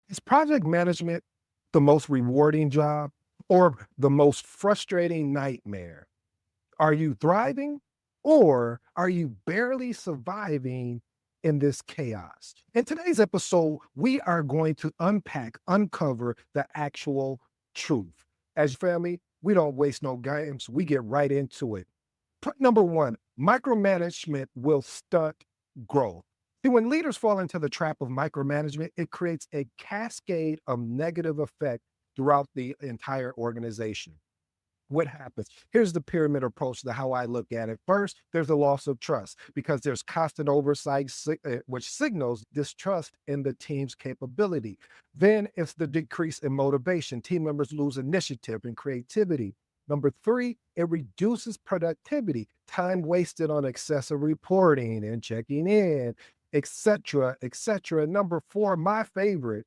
Is project management the most rewarding job or the most frustrating nightmare? Are you thriving or are you barely surviving in this chaos? In today's episode, we are going to uncover the actual truth. As family, we don't waste no games. We get right into it. Number one, micromanagement will stunt growth. See, when leaders fall into the trap of micromanagement, it creates a cascade of negative effect throughout the entire organization. What happens? Here's the pyramid approach to how I look at it. First, there's a loss of trust because there's constant oversight, which signals distrust in the team's capability. Then it's the decrease in motivation. Team members lose initiative and creativity. Number three, it reduces productivity, time wasted on excessive reporting and checking in, etc., etc. Number four, my favorite,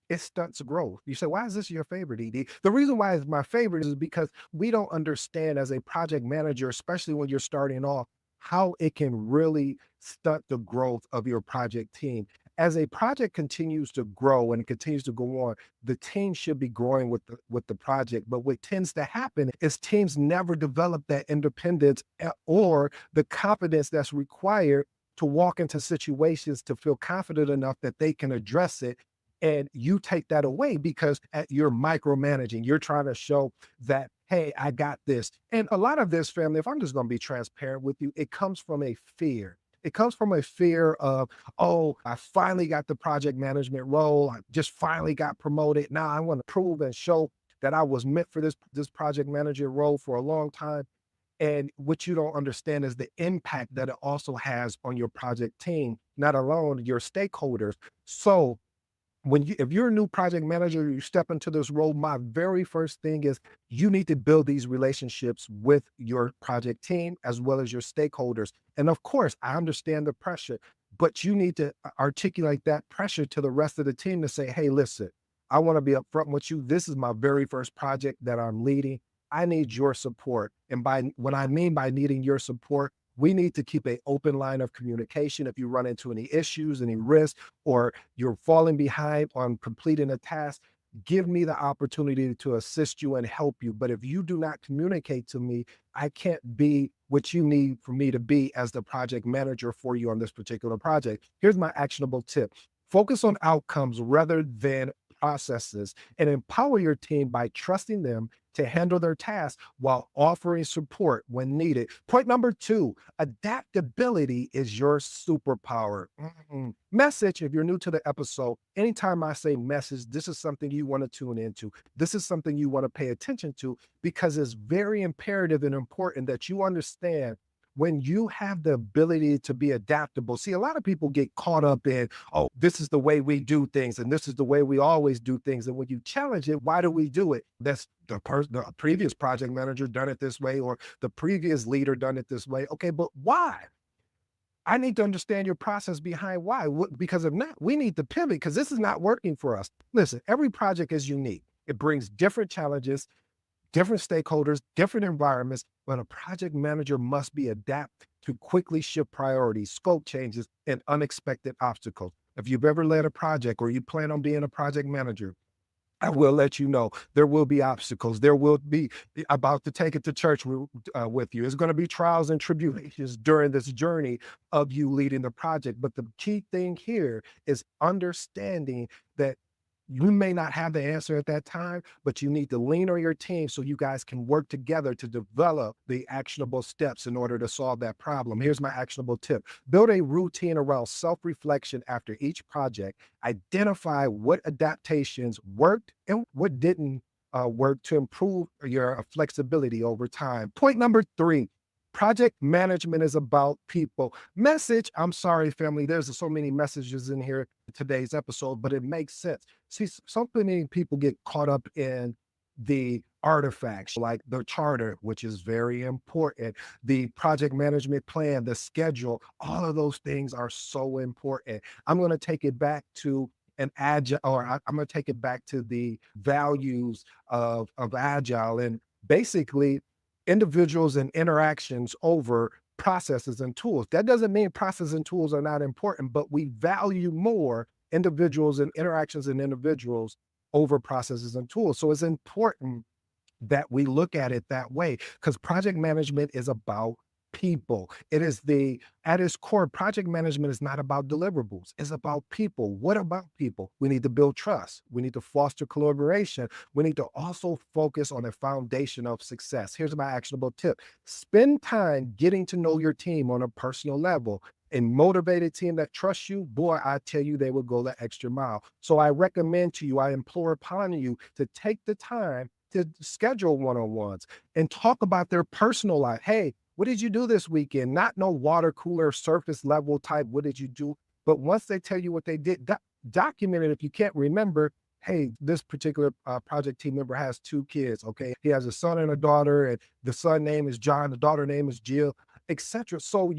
it stunts growth. You say, why is this your favorite, ED? The reason why it's my favorite is because we don't understand as a project manager, especially when you're starting off, how it can really stunt the growth of your project team. As a project continues to grow and continues to go on, the team should be growing with the project. But what tends to happen is teams never develop that independence or the confidence that's required to walk into situations to feel confident enough that they can address it, and you take that away because you're micromanaging. You're trying to show that, hey, I got this. And a lot of this, family, if I'm just going to be transparent with you, it comes from a fear. It comes from a fear of, oh, I finally got the project management role. I just finally got promoted. Now I want to prove and show that I was meant for this project manager role for a long time. And what you don't understand is the impact that it also has on your project team, not alone your stakeholders. So if you're a new project manager, you step into this role, my very first thing is you need to build these relationships with your project team as well as your stakeholders. And of course, I understand the pressure, but you need to articulate that pressure to the rest of the team to say, hey, listen, I want to be upfront with you. This is my very first project that I'm leading. I need your support. And by what I mean by needing your support, we need to keep an open line of communication. If you run into any issues, any risks, or you're falling behind on completing a task, give me the opportunity to assist you and help you. But if you do not communicate to me, I can't be what you need for me to be as the project manager for you on this particular project. Here's my actionable tip. Focus on outcomes rather than processes and empower your team by trusting them to handle their tasks while offering support when needed. Point number two, adaptability is your superpower. Message, if you're new to the episode, anytime I say message, this is something you want to tune into. This is something you want to pay attention to because it's very imperative and important that you understand when you have the ability to be adaptable. See, a lot of people get caught up in, oh, this is the way we do things and this is the way we always do things. And when you challenge it, why do we do it? That's the previous project manager done it this way, or the previous leader done it this way. Okay, but why? I need to understand your process behind why. Because if not, we need to pivot because this is not working for us. Listen, every project is unique. It brings different challenges, different stakeholders, different environments, but a project manager must be adapt to quickly shift priorities, scope changes, and unexpected obstacles. If you've ever led a project or you plan on being a project manager, I will let you know there will be obstacles. There will be about to take it to church with you. There's going to be trials and tribulations during this journey of you leading the project. But the key thing here is understanding that you may not have the answer at that time, but you need to lean on your team so you guys can work together to develop the actionable steps in order to solve that problem. Here's my actionable tip. Build a routine around self-reflection after each project. Identify what adaptations worked and what didn't work to improve your flexibility over time. Point number three, project management is about people. Message, I'm sorry, family, there's so many messages in here in today's episode, but it makes sense. See, so many people get caught up in the artifacts like the charter, which is very important, the project management plan, the schedule, all of those things are so important. I'm going to take it back to an agile, or I'm going to take it back to the values of agile. And basically, individuals and interactions over processes and tools. That doesn't mean processes and tools are not important, but we value more individuals and interactions and individuals over processes and tools. So it's important that we look at it that way because project management is about people. It is at its core, project management is not about deliverables. It's about people. What about people? We need to build trust. We need to foster collaboration. We need to also focus on a foundation of success. Here's my actionable tip. Spend time getting to know your team on a personal level. A motivated team that trusts you, boy, I tell you, they will go the extra mile. So I recommend to you, I implore upon you to take the time to schedule one-on-ones and talk about their personal life. Hey, what did you do this weekend? Not no water cooler, surface level type, what did you do? But once they tell you what they did, document it. If you can't remember, hey, this particular project team member has 2 kids, okay? He has a son and a daughter, and the son name is John, the daughter name is Jill, etc. So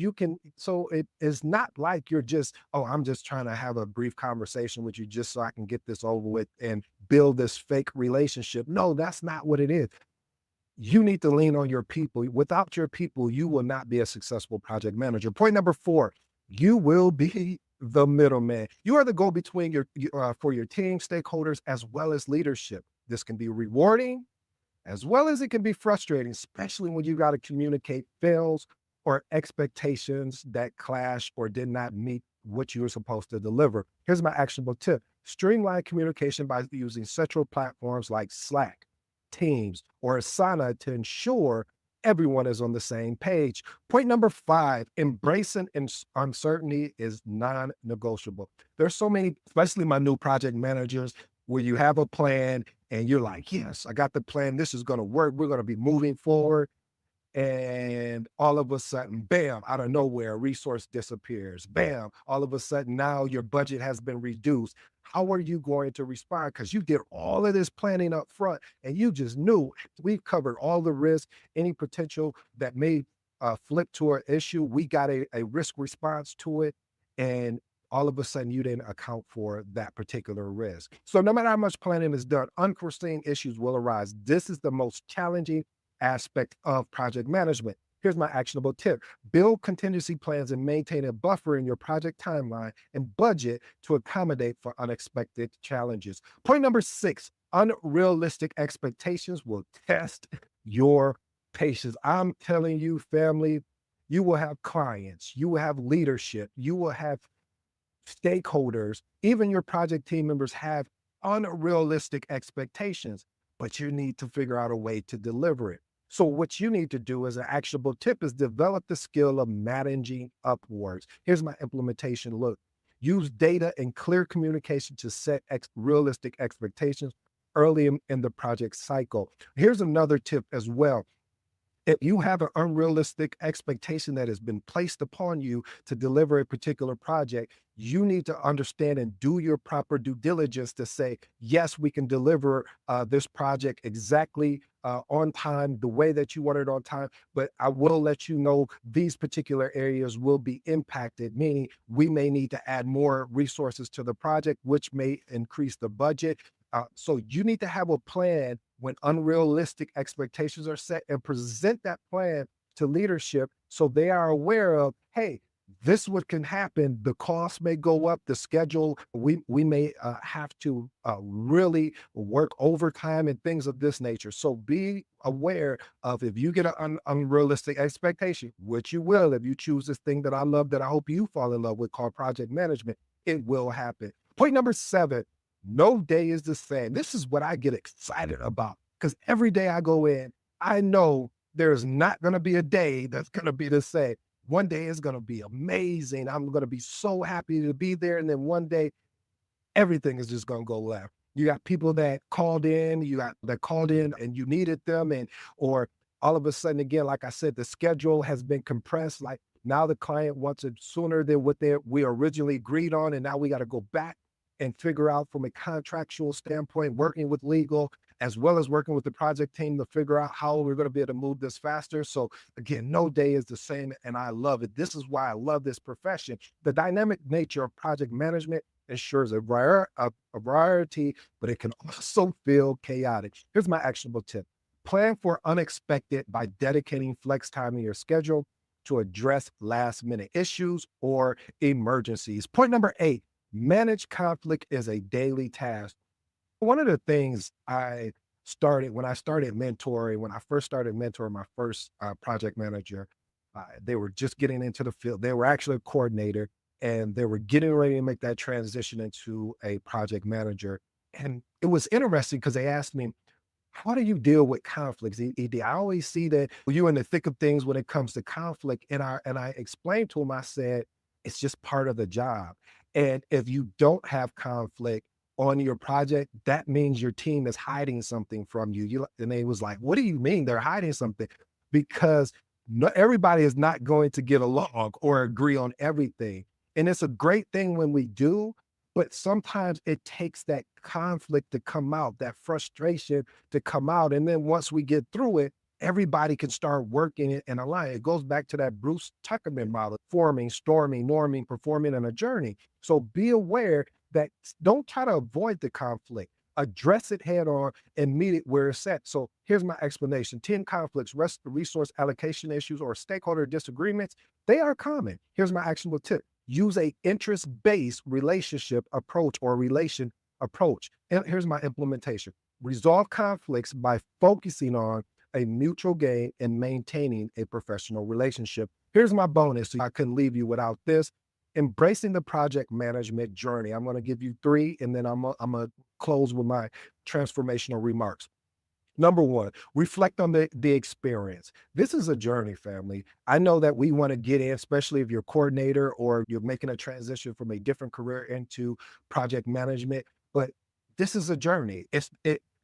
it is not like you're just, oh, I'm just trying to have a brief conversation with you just so I can get this over with and build this fake relationship. No, that's not what it is. You need to lean on your people. Without your people, you will not be a successful project manager. Point number 4, you will be the middleman. You are the go-between for your team, stakeholders, as well as leadership. This can be rewarding as well as it can be frustrating, especially when you got to communicate fails or expectations that clash or did not meet what you were supposed to deliver. Here's my actionable tip. Streamline communication by using central platforms like Slack, Teams, or Asana to ensure everyone is on the same page. Point number 5, embracing uncertainty is non-negotiable. There's so many, especially my new project managers, where you have a plan and you're like, yes, I got the plan. This is going to work. We're going to be moving forward. And all of a sudden, bam, out of nowhere, a resource disappears. Bam, all of a sudden now your budget has been reduced. How are you going to respond? Because you did all of this planning up front and you just knew we've covered all the risks, any potential that may flip to an issue. We got a risk response to it. And all of a sudden you didn't account for that particular risk. So no matter how much planning is done, unforeseen issues will arise. This is the most challenging aspect of project management. Here's my actionable tip. Build contingency plans and maintain a buffer in your project timeline and budget to accommodate for unexpected challenges. Point number 6, unrealistic expectations will test your patience. I'm telling you, family, you will have clients, you will have leadership, you will have stakeholders, even your project team members have unrealistic expectations, but you need to figure out a way to deliver it. So what you need to do as an actionable tip is develop the skill of managing upwards. Here's my implementation. Look, use data and clear communication to set realistic expectations early in the project cycle. Here's another tip as well. If you have an unrealistic expectation that has been placed upon you to deliver a particular project, you need to understand and do your proper due diligence to say, yes, we can deliver this project exactly on time, the way that you want it on time, but I will let you know these particular areas will be impacted, meaning we may need to add more resources to the project, which may increase the budget. So you need to have a plan when unrealistic expectations are set and present that plan to leadership so they are aware of, hey, this is what can happen. The cost may go up, the schedule, we may have to really work overtime and things of this nature. So be aware of if you get an unrealistic expectation, which you will, if you choose this thing that I love, that I hope you fall in love with called project management, it will happen. Point number 7, no day is the same. This is what I get excited about because every day I go in, I know there's not going to be a day that's going to be the same. One day is going to be amazing. I'm going to be so happy to be there. And then one day, everything is just going to go left. You got people that called in, and you needed them. Or all of a sudden, again, like I said, the schedule has been compressed. Like now the client wants it sooner than what we originally agreed on. And now we got to go back and figure out from a contractual standpoint, working with legal, as well as working with the project team to figure out how we're going to be able to move this faster. So again, no day is the same, and I love it. This is why I love this profession. The dynamic nature of project management ensures a variety, but it can also feel chaotic. Here's my actionable tip. Plan for unexpected by dedicating flex time in your schedule to address last minute issues or emergencies. Point number 8, Manage conflict is a daily task. One of the things I started when I started mentoring, when I first started mentoring my first project manager, they were just getting into the field. They were actually a coordinator and they were getting ready to make that transition into a project manager. And it was interesting because they asked me, how do you deal with conflicts? I always see that you're in the thick of things when it comes to conflict. And I explained to him, I said, it's just part of the job. And if you don't have conflict on your project, that means your team is hiding something from you. And they was like, what do you mean they're hiding something? Because everybody is not going to get along or agree on everything. And it's a great thing when we do, but sometimes it takes that conflict to come out, that frustration to come out. And then once we get through it, everybody can start working it and align. It goes back to that Bruce Tuckerman model, forming, storming, norming, performing, and a journey. So be aware that don't try to avoid the conflict. Address it head on and meet it where it's at. So here's my explanation. 10 conflicts, resource allocation issues, or stakeholder disagreements, they are common. Here's my actionable tip. Use a interest-based relationship approach or relation approach. And here's my implementation. Resolve conflicts by focusing on a mutual gain and maintaining a professional relationship. Here's my bonus. So I couldn't leave you without this. Embracing the project management journey. I'm going to give you three, and then I'm going to close with my transformational remarks. Number one, reflect on the experience. This is a journey, family. I know that we want to get in, especially if you're a coordinator or you're making a transition from a different career into project management, but this is a journey.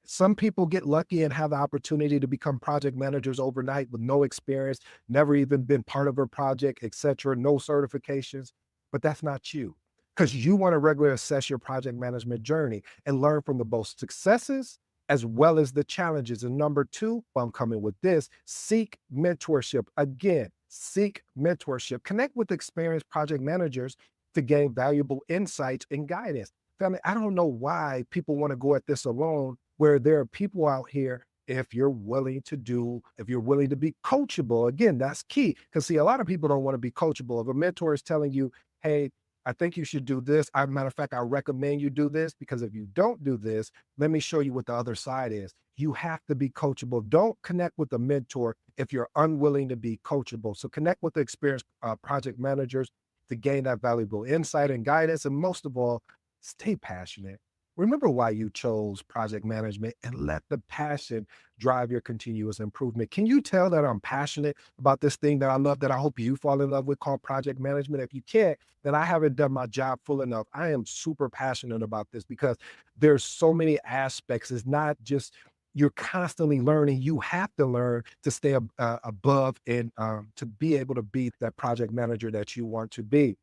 Some people get lucky and have the opportunity to become project managers overnight with no experience, never even been part of a project, etc., no certifications, but that's not you. Because you want to regularly assess your project management journey and learn from the both successes as well as the challenges. And number two, well, I'm coming with this, seek mentorship. Again, seek mentorship. Connect with experienced project managers to gain valuable insights and guidance. Family, I don't know why people want to go at this alone, where there are people out here, if you're willing to be coachable, again, that's key. Because see, a lot of people don't want to be coachable. If a mentor is telling you, hey, I think you should do this. Matter of fact, I recommend you do this because if you don't do this, let me show you what the other side is. You have to be coachable. Don't connect with a mentor if you're unwilling to be coachable. So connect with the experienced project managers to gain that valuable insight and guidance. And most of all, stay passionate. Remember why you chose project management and let the passion drive your continuous improvement. Can you tell that I'm passionate about this thing that I love, that I hope you fall in love with, called project management? If you can't, then I haven't done my job full enough. I am super passionate about this because there's so many aspects. It's not just you're constantly learning. You have to learn to stay above and to be able to be that project manager that you want to be.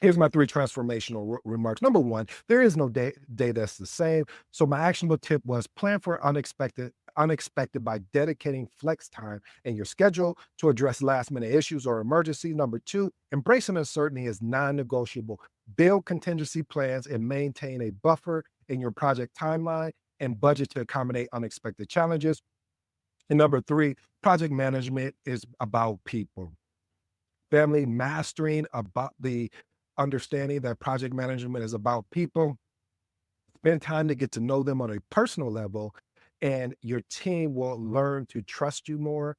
Here's my three transformational remarks. Number one, there is no day that's the same. So my actionable tip was plan for unexpected by dedicating flex time in your schedule to address last minute issues or emergency. Number two, embracing uncertainty is non-negotiable. Build contingency plans and maintain a buffer in your project timeline and budget to accommodate unexpected challenges. And number three, project management is about people. Family, mastering about the understanding that project management is about people. Spend time to get to know them on a personal level, and your team will learn to trust you more.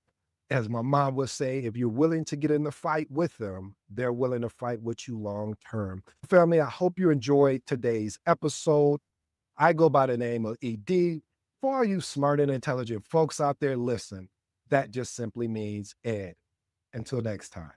As my mom would say, if you're willing to get in the fight with them, they're willing to fight with you long term. Family, I hope you enjoyed today's episode. I go by the name of ED. For all you smart and intelligent folks out there, listen, that just simply means Ed. Until next time.